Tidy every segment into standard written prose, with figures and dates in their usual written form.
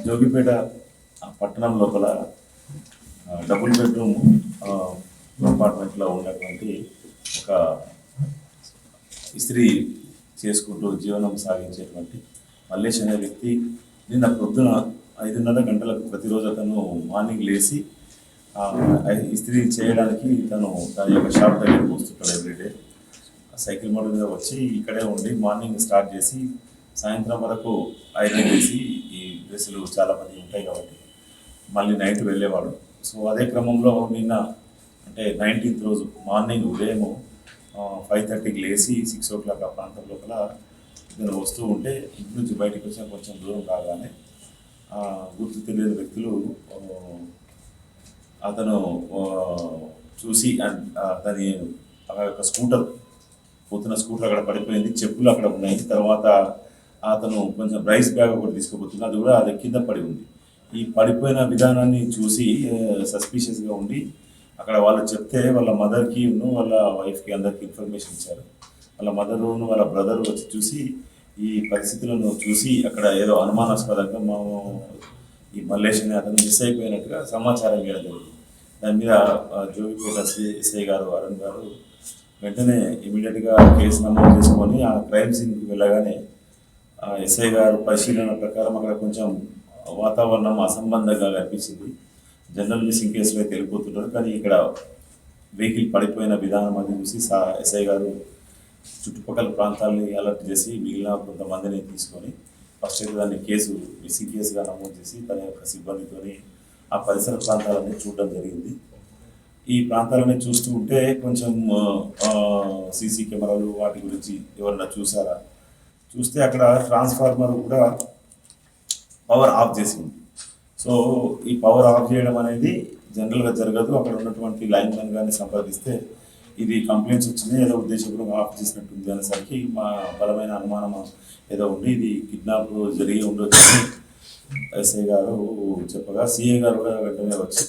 జోగిపేట పట్టణం లోపల double bedroom అపార్ట్మెంట్లో ఉన్నటువంటి ఒక ఇస్త్రీ చేసుకుంటూ జీవనం సాగించేటువంటి మల్లేష్ అనే వ్యక్తి నిన్న పొద్దున 5:30 గంటలకు ప్రతిరోజు అతను మార్నింగ్ లేచి ఇస్త్రీ చేయడానికి తన యొక్క షాప్ దగ్గరికి వస్తుంటాడు ఎవ్రీడే. సైకిల్ మోటార్ మీద వచ్చి ఇక్కడే ఉండి మార్నింగ్ స్టార్ట్ చేసి సాయంత్రం వరకు ఐరన్ చేసి ఈ డ్రెస్సులు చాలామంది ఉంటాయి కాబట్టి మళ్ళీ నైట్ వెళ్ళేవాడు. సో అదే క్రమంలో నిన్న అంటే 19th రోజు మార్నింగ్ ఉదయం 5:30కి లేచి 6 o'clock ఆ ప్రాంతం లోపల నేను వస్తూ ఉంటే ఇంటి నుంచి బయటకు వచ్చి కొంచెం దూరం రాగానే గుర్తు తెలియని వ్యక్తులు అతను చూసి అతని యొక్క స్కూటర్ పోతున్న స్కూటర్ అక్కడ పడిపోయింది, చెప్పులు అక్కడ ఉన్నాయి. తర్వాత అతను కొంచెం రైస్ బ్యాగ్ ఒకటి తీసుకుపోతుంది, అది కూడా అది కింద పడి ఉంది. ఈ పడిపోయిన విధానాన్ని చూసి సస్పీషియస్గా ఉండి అక్కడ వాళ్ళు చెప్తే వాళ్ళ మదర్కి వాళ్ళ వైఫ్కి అందరికి ఇన్ఫర్మేషన్ ఇచ్చారు. వాళ్ళ మదరు వాళ్ళ బ్రదర్ వచ్చి చూసి ఈ పరిస్థితులను చూసి అక్కడ ఏదో అనుమానాస్పదంగా ఈ మల్లేష్ అనే అతను మిస్ అయిపోయినట్టుగా సమాచారం ఇవ్వడం జరిగింది. దాని మీద జోగిపేట ఎస్ఐ గారు అరుణ్ గారు వెంటనే ఇమీడియట్గా కేసు నమోదు చేసుకొని ఆ క్రైమ్ సీన్కి వెళ్ళగానే ఎస్ఐ గారు పరిశీలన ప్రకారం అక్కడ కొంచెం వాతావరణం అసంబంధంగా కనిపించింది. జనరల్ మిస్సింగ్ కేసులో అయితే వెళ్ళిపోతున్నారు, కానీ ఇక్కడ వెహికల్ పడిపోయిన విధానం అది చూసి ఎస్ఐ గారు చుట్టుపక్కల ప్రాంతాలని అలర్ట్ చేసి మిగిలిన కొంతమందిని తీసుకొని ఫస్ట్ అయితే దాన్ని మిస్సింగ్ కేసుగా నమోదు చేసి తన యొక్క సిబ్బందితోని ఆ పరిసర ప్రాంతాలన్నీ చూడడం జరిగింది. ఈ ప్రాంతాలని చూస్తూ ఉంటే కొంచెం సీసీ కెమెరాలు వాటి గురించి ఎవరన్నా చూసారా చూస్తే అక్కడ ట్రాన్స్ఫార్మర్ కూడా పవర్ ఆఫ్ చేసింది. సో ఈ పవర్ ఆఫ్ చేయడం అనేది జనరల్గా జరగదు. అక్కడ ఉన్నటువంటి లైన్ మెన్ కానీ సంప్రదిస్తే ఇది కంప్లైంట్స్ వచ్చినాయి, ఏదో ఉద్దేశపూర్వకంగా ఆఫ్ చేసినట్టుంది అనేసరికి మా బలమైన అనుమానం ఏదో ఉండి ఇది కిడ్నాప్ జరిగి ఉండొచ్చు ఎస్ఐ గారు చెప్పగా సిఐ గారు కూడా వెంటనే వచ్చి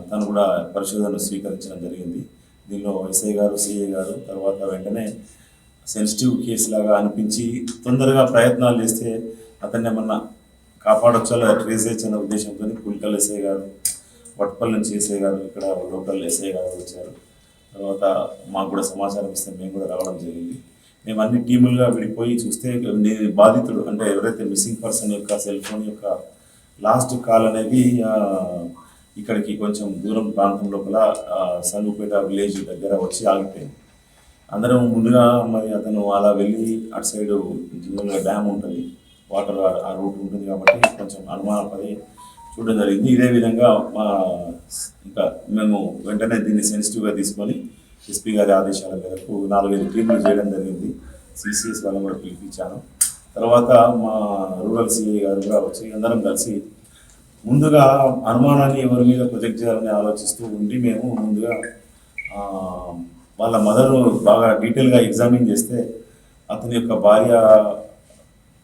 తను కూడా పరిశోధన స్వీకరించడం జరిగింది. దీనిలో ఎస్ఐ గారు సిఐ గారు తర్వాత వెంటనే సెన్సిటివ్ కేసు లాగా అనిపించి తొందరగా ప్రయత్నాలు చేస్తే అతన్ని ఏమన్నా కాపాడొచ్చా లేదా ట్రేస్ చేయొచ్చు అనే ఉద్దేశంతో పుల్కల్ ఎస్ఐ గారు, వట్పల్ నుంచి ఎస్ఐ గారు, ఇక్కడ లోకల్ ఎస్ఐ గారు వచ్చారు. తర్వాత మాకు కూడా సమాచారం ఇస్తే మేము కూడా రావడం జరిగింది. మేము అన్ని టీములుగా విడిపోయి చూస్తే బాధితుడు అంటే ఎవరైతే మిస్సింగ్ పర్సన్ యొక్క సెల్ ఫోన్ యొక్క లాస్ట్ కాల్ అనేది ఇక్కడికి కొంచెం దూరం ప్రాంతం లోపల సంగుపేట విలేజ్ దగ్గర వచ్చి ఆగిపోయింది. అందరం ముందుగా మరి అతను అలా వెళ్ళి అటు సైడు డ్యామ్ ఉంటుంది, వాటర్ ఆ రూట్ ఉంటుంది కాబట్టి కొంచెం అనుమానపడి చూడడం జరిగింది. ఇదే విధంగా ఇంకా మేము వెంటనే దీన్ని సెన్సిటివ్గా తీసుకొని ఎస్పీ గారి ఆదేశాల మేరకు 4-5 టీంలు చేయడం జరిగింది. సిసిఎస్ వాళ్ళని కూడా పిలిపించాను. తర్వాత మా రూరల్ సిఐ గారు కూడా వచ్చి అందరం కలిసి ముందుగా అనుమానాన్ని ఎవరి మీద ప్రొజెక్ట్ చేయాలని ఆలోచిస్తూ ఉండి మేము ముందుగా వాళ్ళ మదర్ బాగా డీటెయిల్గా ఎగ్జామిన్ చేస్తే అతని యొక్క భార్య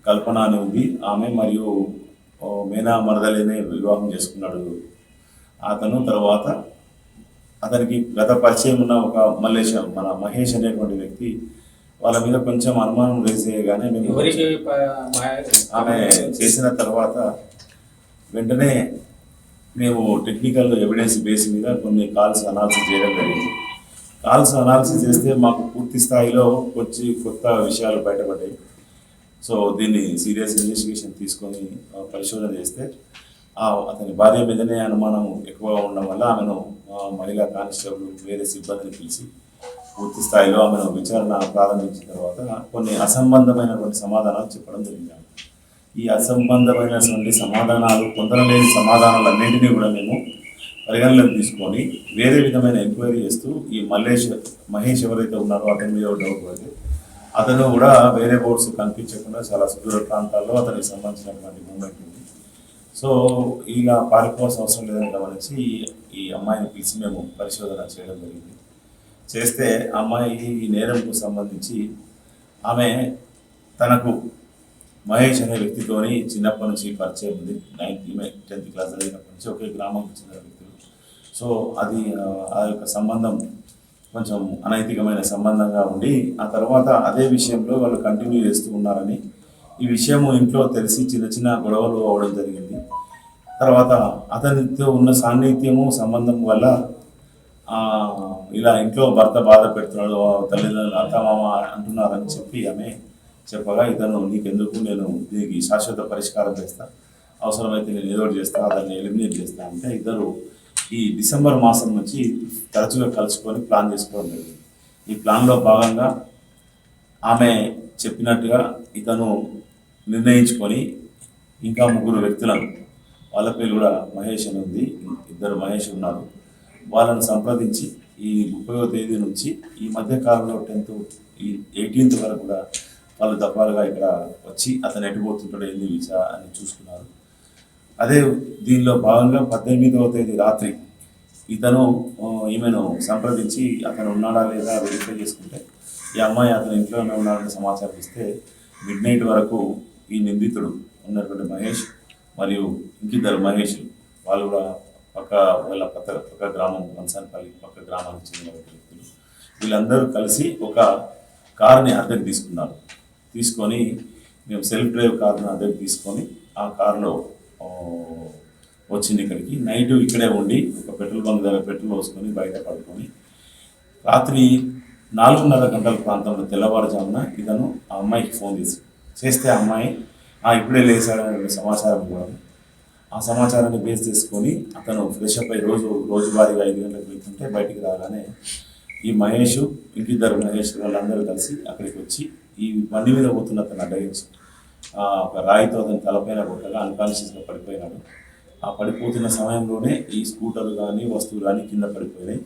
కల్పన అని ఉంది, ఆమె మరియు మేనా మరదలేనే వివాహం చేసుకున్నాడు అతను. తర్వాత అతనికి గత పరిచయం ఉన్న ఒక మహేష్ అనేటువంటి వ్యక్తి వాళ్ళ మీద కొంచెం అనుమానం రేజ్ చేయగానే మేము ఆమె చేసిన తర్వాత వెంటనే మేము టెక్నికల్ ఎవిడెన్స్ బేస్ మీద కొన్ని కాల్స్ అనాలిసిస్ చేయడం జరిగింది. కాల్స్ అనాలిసిస్ చేస్తే మాకు పూర్తి స్థాయిలో కొత్త విషయాలు బయటపడ్డాయి. సో దీన్ని సీరియస్ ఇన్వెస్టిగేషన్ తీసుకొని పరిశోధన చేస్తే అతని భార్య మీదనే అనుమానం ఎక్కువగా ఉండడం వల్ల ఆమెను మహిళా కానిస్టేబుల్ వేరే సిబ్బందిని పిలిచి పూర్తి స్థాయిలో ఆమెను విచారణ ప్రారంభించిన తర్వాత కొన్ని అసంబంధమైనటువంటి సమాధానాలు చెప్పడం జరిగింది. ఈ అసంబంధమైనటువంటి సమాధానాలు పొందలేని సమాధానాలన్నింటినీ కూడా మేము పరిగణలోకి తీసుకొని వేరే విధమైన ఎంక్వైరీ చేస్తూ ఈ మహేష్ ఎవరైతే ఉన్నారో అతని మీద డౌట్ పడితే అతను కూడా వేరే బోర్డ్స్ కనిపించకుండా చాలా సుదూర ప్రాంతాల్లో అతనికి సంబంధించినటువంటి మూమెంట్ ఉంది. సో ఇలా పారిపోవాల్సిన అవసరం లేదని గమనించి ఈ అమ్మాయిని పిలిచి మేము పరిశోధన చేయడం జరిగింది. చేస్తే అమ్మాయి ఈ నేరంకు సంబంధించి ఆమె తనకు మహేష్ అనే వ్యక్తితోని చిన్నప్పటి నుంచి పరిచయం ఉంది. 10th క్లాస్ చదివినప్పటి నుంచి ఒకే గ్రామంకి చెందిన వ్యక్తులు. సో అది ఆ యొక్క సంబంధం కొంచెం అనైతికమైన సంబంధంగా ఉండి ఆ తర్వాత అదే విషయంలో వాళ్ళు కంటిన్యూ చేస్తూ ఉన్నారని ఈ విషయము ఇంట్లో తెలిసి చిన్న చిన్న గొడవలు అవ్వడం జరిగింది. తర్వాత అతనితో ఉన్న సాన్నిధ్యము సంబంధం వల్ల ఆ, ఇలా ఇంట్లో భర్త బాధ పెడుతున్నాడు, తల్లిదండ్రులు అత్తమామ అంటున్నారని చెప్పి ఆమె చెప్పగా, ఇతను నీకెందుకు, నేను దీనికి శాశ్వత పరిష్కారం చేస్తా, అవసరమైతే నేను ఏదో ఒకటి చేస్తా, దాన్ని ఎలిమినేట్ చేస్తా అంటే ఇద్దరు ఈ డిసెంబర్ మాసం నుంచి తరచుగా కలుసుకొని ప్లాన్ చేసుకోవడం జరిగింది. ఈ ప్లాన్లో భాగంగా ఆమె చెప్పినట్టుగా ఇతను నిర్ణయించుకొని ఇంకా ముగ్గురు వ్యక్తులను, వాళ్ళ పేరు కూడా మహేష్ అని ఉంది, ఇద్దరు మహేష్ ఉన్నారు, వాళ్ళని సంప్రదించి ఈ 30వ తేదీ నుంచి ఈ మధ్య కాలంలో 10th ఈ 18th వరకు కూడా వాళ్ళు దఫాలుగా ఇక్కడ వచ్చి అతను ఎటుపోతుంటాడో ఏంది విషా అని చూసుకున్నారు. అదే దీనిలో భాగంగా 18వ తేదీ రాత్రి ఇతను ఈమెను సంప్రదించి అతను ఉన్నాడా లేదా వెరిఫై చేసుకుంటే ఈ అమ్మాయి అతని ఇంట్లోనే ఉన్నాడని సమాచారం ఇస్తే మిడ్ నైట్ వరకు ఈ నిందితుడు ఉన్నటువంటి మహేష్ మరియు ఇంకిద్దరు మహేష్, వాళ్ళు కూడా పక్క గ్రామం వంశానపల్లి పక్క గ్రామానికి చెందిన వ్యక్తులు, వీళ్ళందరూ కలిసి ఒక కార్ని అద్దెకు తీసుకున్నారు. తీసుకొని మేము సెల్ఫ్ డ్రైవ్ కార్ను అద్దెకు తీసుకొని ఆ కారులో వచ్చింది ఇక్కడికి. నైట్ ఇక్కడే ఉండి ఒక పెట్రోల్ బంక్ దగ్గర పెట్రోల్ పోసుకొని బయట పడుకొని రాత్రి 4:30 గంటల ప్రాంతంలో తెల్లవారుజామున ఇతను ఆ అమ్మాయికి ఫోన్ చేస్తే ఆ అమ్మాయి ఇప్పుడే లేచాడనే సమాచారం ఇవ్వడం. ఆ సమాచారాన్ని బేస్ చేసుకొని అతను ఫ్రెష్ అప్ అయి రోజువారీగా 5 గంటలకు వెళ్తుంటే బయటికి రాగానే ఈ మహేష్ ఇంకిద్దరు మహేష్ వాళ్ళందరూ కలిసి అక్కడికి వచ్చి ఈ బండి మీద పోతున్న అతను అడ్డగించి ఒక రాయితో అతను తలపైన కొట్టగా అన్కాన్షియస్గా పడిపోయినాడు. ఆ పడిపోతున్న సమయంలోనే ఈ స్కూటర్ కానీ వస్తువులు కానీ కింద పడిపోయినాయి.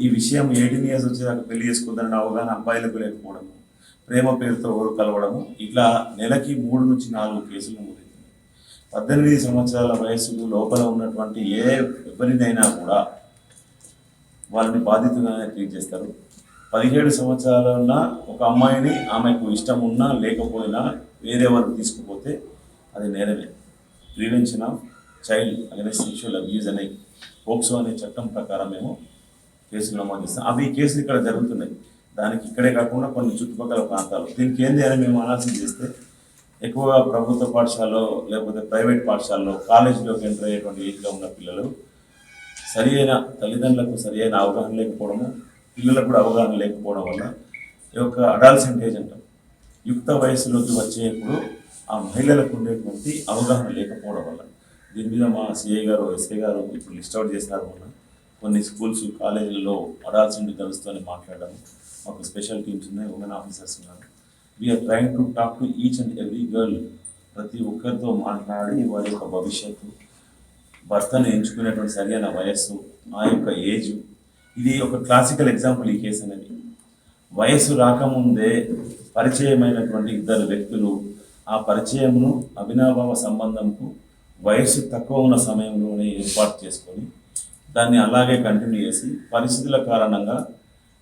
ఈ విషయం 18 years వచ్చేదాకా పెళ్లి చేసుకోవద్దని అవగాహన అబ్బాయిలకు లేకపోవడము, ప్రేమ పేరుతో ఓరు కలవడము, ఇట్లా నెలకి 3 నుంచి 4 కేసులు నమోదవుతుంది. 18 సంవత్సరాల వయసు లోపల ఉన్నటువంటి ఎవరినైనా కూడా వాళ్ళని బాధితుగానే ట్రీట్ చేస్తారు. 17 సంవత్సరాల ఒక అమ్మాయిని ఆమెకు ఇష్టం ఉన్నా లేకపోయినా వేరే వాళ్ళు తీసుకుపోతే అది నేరమే. Prevention of child against sexual abuse అనే పోక్సో అనే చట్టం ప్రకారం మేము కేసులు నమోదు చేస్తాం. అవి కేసులు ఇక్కడ జరుగుతున్నాయి. దానికి ఇక్కడే కాకుండా కొన్ని చుట్టుపక్కల ప్రాంతాలు. దీనికి ఏంది అని మేము అనాలిసిస్ చేస్తే ఎక్కువగా ప్రభుత్వ పాఠశాలలో లేకపోతే ప్రైవేట్ పాఠశాలలో కాలేజీలోకి ఎంటర్ అయ్యేటువంటి ఏజ్లో ఉన్న పిల్లలు తల్లిదండ్రులకు సరి అయిన అవగాహన లేకపోవడము, పిల్లలకు కూడా అవగాహన లేకపోవడం వల్ల ఈ యొక్క అడాల్సెంట్ ఏజ్ అంటాం, యుక్త వయసులోకి వచ్చేప్పుడు ఆ మహిళలకు ఉండేటువంటి అవగాహన లేకపోవడం వల్ల దీని మీద మా సిఐ గారు ఎస్ఐ గారు ఇప్పుడు లిస్ట్ అవుట్ చేసినారు. మొన్న కొన్ని స్కూల్స్ కాలేజీలలో అడాల్సెంట్ గర్ల్స్తో మాట్లాడడం, మాకు స్పెషల్ టీమ్స్ ఉన్నాయి, ఉమెన్ ఆఫీసర్స్ ఉన్నారు. We're trying to talk to each and every girl. ప్రతి ఒక్కరితో మాట్లాడి వారి యొక్క భవిష్యత్తు, భర్తను ఎంచుకునేటువంటి సరైన వయస్సు, ఆ యొక్క ఏజ్, ఇది ఒక క్లాసికల్ ఎగ్జాంపుల్ ఈ కేసు అనేది. వయస్సు రాకముందే పరిచయమైనటువంటి ఇద్దరు వ్యక్తులు ఆ పరిచయమును అవినాభావ సంబంధంకు వయస్సు తక్కువ ఉన్న సమయంలోనే ఏర్పాటు చేసుకొని దాన్ని అలాగే కంటిన్యూ చేసి పరిస్థితుల కారణంగా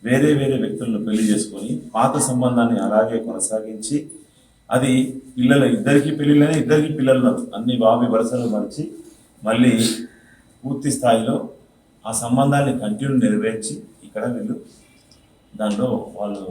వేరే వ్యక్తులను పెళ్లి చేసుకొని పాత సంబంధాన్ని అలాగే కొనసాగించి అది ఇద్దరికి పెళ్ళిళ్ళనే ఇద్దరికి పిల్లలు అన్ని బావి వరుసలు మరిచి మళ్ళీ పూర్తి స్థాయిలో ఆ సంబంధాన్ని కంటిన్యూ నెరవేర్చి ఇక్కడ వీళ్ళు దానిలో వాళ్ళు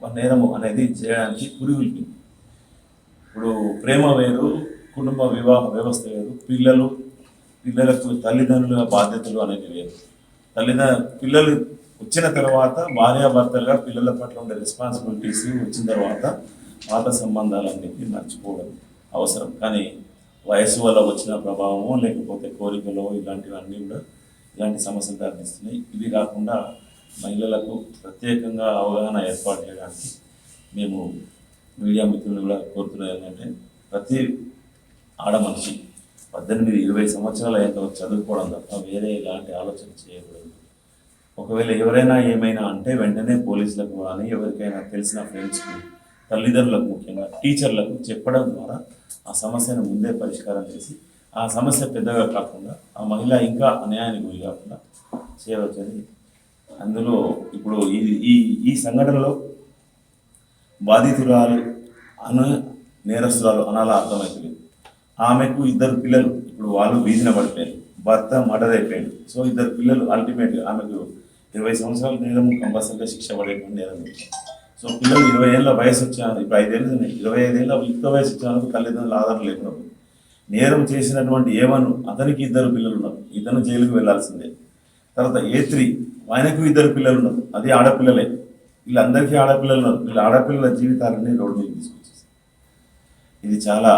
నేరము అనేది చేయడానికి పురుగులు. ఇప్పుడు ప్రేమ వేరు, కుటుంబ వివాహ వ్యవస్థ వేరు, పిల్లలకు తల్లిదండ్రుల బాధ్యతలు అనేవి వేరు. పిల్లలు వచ్చిన తర్వాత భార్యాభర్తలుగా పిల్లల పట్ల ఉండే రెస్పాన్సిబిలిటీస్ వచ్చిన తర్వాత పాత సంబంధాలన్నింటినీ మర్చిపోవడం అవసరం. కానీ వయసు వల్ల వచ్చిన ప్రభావమో లేకపోతే కోరికలో ఇలాంటివన్నీ కూడా ఇలాంటి సమస్యలు దారితీస్తున్నాయి. ఇవి కాకుండా మహిళలకు ప్రత్యేకంగా అవగాహన ఏర్పాటు చేయడానికి మేము మీడియా మిత్రులు కూడా కోరుతున్నది ఏంటంటే ప్రతి ఆడ మనిషి 18-20 సంవత్సరాల అయ్యాక చదువుకోవడం తప్ప వేరే ఇలాంటి ఆలోచన చేయకూడదు. ఒకవేళ ఎవరైనా ఏమైనా అంటే వెంటనే పోలీసులకు కానీ ఎవరికైనా తెలిసిన ఫ్రెండ్స్కు, తల్లిదండ్రులకు, ముఖ్యంగా టీచర్లకు చెప్పడం ద్వారా ఆ సమస్యను ముందే పరిష్కారం చేసి ఆ సమస్య పెద్దగా కాకుండా ఆ మహిళ ఇంకా అన్యాయానికి గురి కాకుండా చేయవచ్చని. అందులో ఇప్పుడు ఈ సంఘటనలో బాధితురాలు నేరస్తురాలు అనాలా అర్థమవుతుంది. ఆమెకు 2 పిల్లలు, ఇప్పుడు వాళ్ళు వీధిన పడిపోయారు, భర్త మర్డర్ అయిపోయాడు. సో 2 పిల్లలు, అల్టిమేట్గా ఆమెకు 20 సంవత్సరాల నేరం కంపల్సరీగా శిక్ష పడేటువంటి నేరం. సో పిల్లలు 20 ఏళ్ళ వయసు వచ్చాను, ఇప్పుడు 5 ఏళ్ళు 25 ఏళ్ళ యుక్త వయసు వచ్చాను, తల్లిదండ్రులు ఆధారం లేకున్నప్పుడు నేరం చేసినటువంటి ఏవను అతనికి 2 పిల్లలు ఉన్నారు, ఇతను జైలుకు వెళ్లాల్సిందే. తర్వాత A3 ఆయనకు 2 పిల్లలు ఉన్నారు, అది ఆడపిల్లలే. వీళ్ళందరికీ ఆడపిల్లలు ఉన్నారు, వీళ్ళ ఆడపిల్లల జీవితాలన్నీ రోడ్డు మీద తీసుకొచ్చేసి ఇది చాలా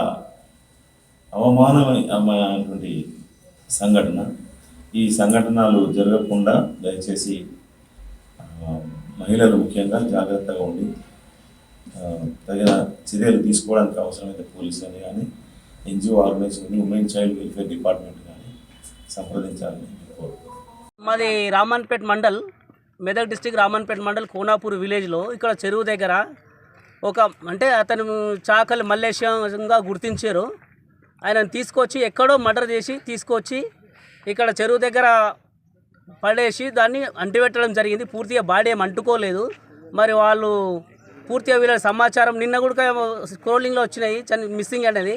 అవమానమైనటువంటి సంఘటన. ఈ సంఘటనలు జరగకుండా దయచేసి మహిళలు ముఖ్యంగా జాగ్రత్తగా ఉండి తగిన చర్యలు తీసుకోవడానికి అవసరమైతే పోలీసులని కానీ NGO organisation women child welfare department కానీ సంప్రదించాలని కోరుతున్నాను. మాది రామన్పేట్ మండల్, మెదక్ డిస్టిక్ రామన్పేట్ మండల్ కోనాపూర్ విలేజ్లో ఇక్కడ చెరువు దగ్గర అంటే అతను చాకలి మల్లేశంగా గుర్తించారు. ఆయనను తీసుకొచ్చి ఎక్కడో మర్డర్ చేసి తీసుకొచ్చి ఇక్కడ చెరువు దగ్గర పడేసి దాన్ని అంటిపెట్టడం జరిగింది. పూర్తిగా బాడీ ఏం అంటుకోలేదు. మరి వాళ్ళు పూర్తిగా వీళ్ళ సమాచారం నిన్న కూడా స్క్రోలింగ్లో వచ్చినాయి మిస్సింగ్ అనేది.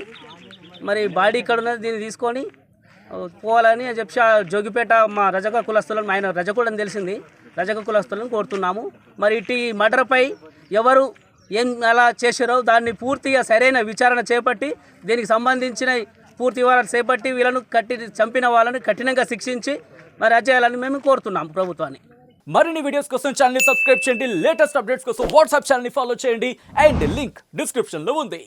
మరి బాడీ ఇక్కడ ఉన్నది, దీన్ని తీసుకొని పోవాలని చెప్పి జోగిపేట మా రజక కులస్తులను, ఆయన రజకుడని తెలిసింది, రజక కులస్తులను కోరుతున్నాము. మరి ఇటు మర్డర్పై ఎవరు ఏం అలా చేశారో దాన్ని పూర్తిగా సరైన విచారణ చేపట్టి దీనికి సంబంధించిన పూర్తి వివరాలు చేపట్టి వీళ్ళను చంపిన వాళ్ళని కఠినంగా శిక్షించి మరి అజేయాలని మేము కోరుతున్నాము ప్రభుత్వాన్ని. మరిన్ని వీడియోస్ కోసం ఛానల్ ని సబ్స్క్రైబ్ చేయండి, లేటెస్ట్ అప్డేట్స్ కోసం వాట్సాప్ ఛానల్ ని ఫాలో చేయండి అండ్ లింక్ డిస్క్రిప్షన్ లో ఉంది.